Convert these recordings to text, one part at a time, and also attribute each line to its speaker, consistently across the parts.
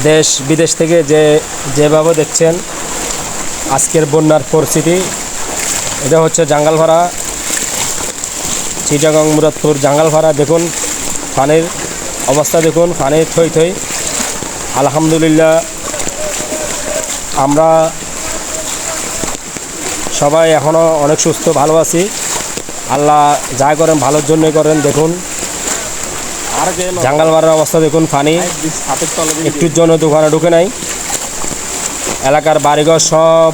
Speaker 1: দেশ বিদেশ থেকে যেভাবে দেখছেন আজকের বন্যার পরিস্থিতি। এটা হচ্ছে জাঙ্গালপাড়া, চিটাগাং মুরাদপুর জাঙ্গালপাড়া। দেখুন পানির অবস্থা, দেখুন পানি থই থই। আলহামদুলিল্লাহ আমরা সবাই এখনও অনেক সুস্থ, ভালো আছি। আল্লাহ যা করেন ভালোর জন্যই করেন। দেখুন জাঙ্গালপাড়ার অবস্থা দেখুন, পানি একটুর জন্য দোকানে ঢুকে নাই। এলাকার বাড়িঘর সব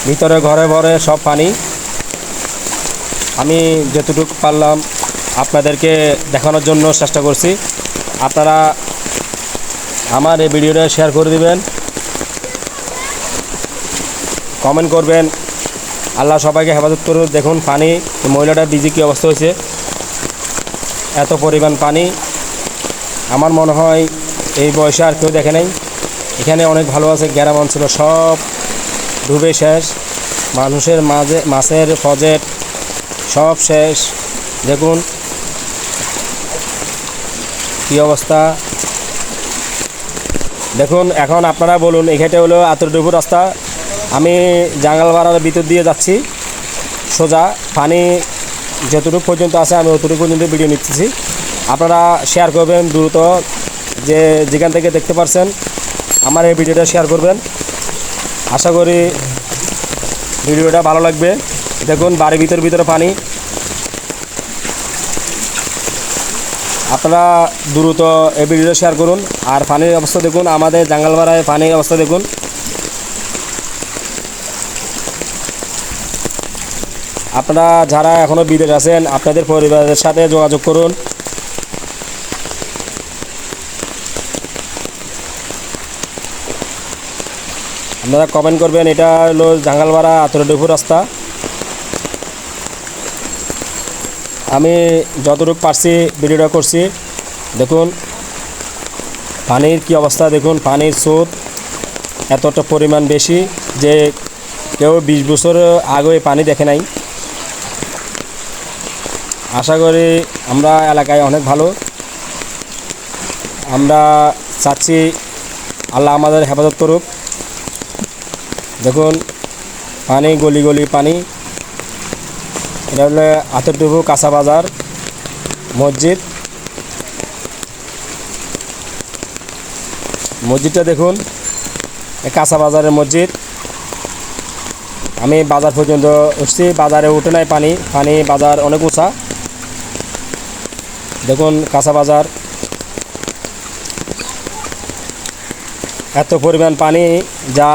Speaker 1: ভিতরে ঘরে ঘরে সব পানি। আমি যতটুকু পারলাম আপনাদেরকে দেখানোর জন্য চেষ্টা করছি। আপনারা আমার এই ভিডিওটা শেয়ার করে দিবেন, কমেন্ট করবেন। আল্লাহ সবাইকে হেফাজত করুন। দেখুন পানি, মহিলাটার বিজি কী অবস্থা হয়েছে, এত পরিমাণ পানি। আমার মনে হয় এই বয়সে আর কেউ দেখে নাই। এখানে অনেক ভালো আছে, গ্রাম অঞ্চল সব ডুবে শেষ। মানুষের মাঝে মাছের প্রজেক্ট সব শেষ। দেখুন কী অবস্থা। দেখুন এখন আপনারা বলুন, এখানে হলো আতরডুবু রাস্তা। আমি জাঙ্গালপাড়ার ভিতর দিয়ে যাচ্ছি সোজা। পানি যতটুকু পর্যন্ত আছে আমি অতটুকু পর্যন্ত ভিডিও নিচ্ছি। আপনারা শেয়ার করবেন দ্রুত, যেখান থেকে দেখতে পারছেন আমার এই ভিডিওটা শেয়ার করবেন। আশা করি ভিডিওটা ভালো লাগবে। দেখুন বাড়ির ভিতরে পানি। আপনারা দ্রুত এই ভিডিওটা শেয়ার করুন। আর পানির অবস্থা দেখুন, আমাদের জাঙ্গালপাড়ায় পানির অবস্থা দেখুন। আপনারা যারা এখনও বিদেশ আছেন আপনাদের পরিবারের সাথে যোগাযোগ করুন। আপনারা কমেন্ট করবেন। এটা হলো জাঙ্গালপাড়া আতরডুবু রাস্তা। আমি যতটুকু পারছি ভিডিওটা করছি। দেখুন পানির কি অবস্থা, দেখুন পানির স্রোত এতটা পরিমাণ বেশি যে কেউ 20 বছর আগে পানি দেখে নাই। আশা করি আমরা এলাকায় অনেক ভালো। আমরা চাচ্ছি আল্লাহ আমাদের হেফাজত করুক। দেখুন পানি, গলি গলি পানি। এটা হলো আতরডুবু কাঁচা বাজার মসজিদটা দেখুন, কাঁচা বাজারের মসজিদ। আমি বাজার পর্যন্ত উঠছি, বাজারে উঠে নাই পানি বাজার অনেক উঁচা। দেখুন কাঁচা বাজার, এত পরিমাণ পানি যা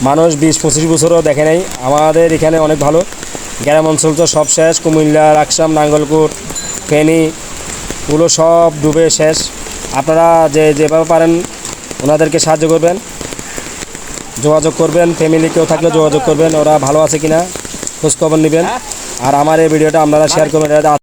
Speaker 1: মানুষ 20-25 বছরও দেখে নাই। আমাদের এখানে অনেক ভালো। গ্রাম অঞ্চল তো সব শেষ। কুমিল্লা, রাকসাম, নাঙ্গলকোট, ফেনী ওগুলো সব ডুবে শেষ। আপনারা যেভাবে পারেন ওনাদেরকে সাহায্য করবেন, যোগাযোগ করবেন। ফ্যামিলি কেউ থাকলে যোগাযোগ করবেন, ওরা ভালো আছে কিনা খোঁজখবর নেবেন। আর আমার এই ভিডিওটা আপনারা শেয়ার করবেন।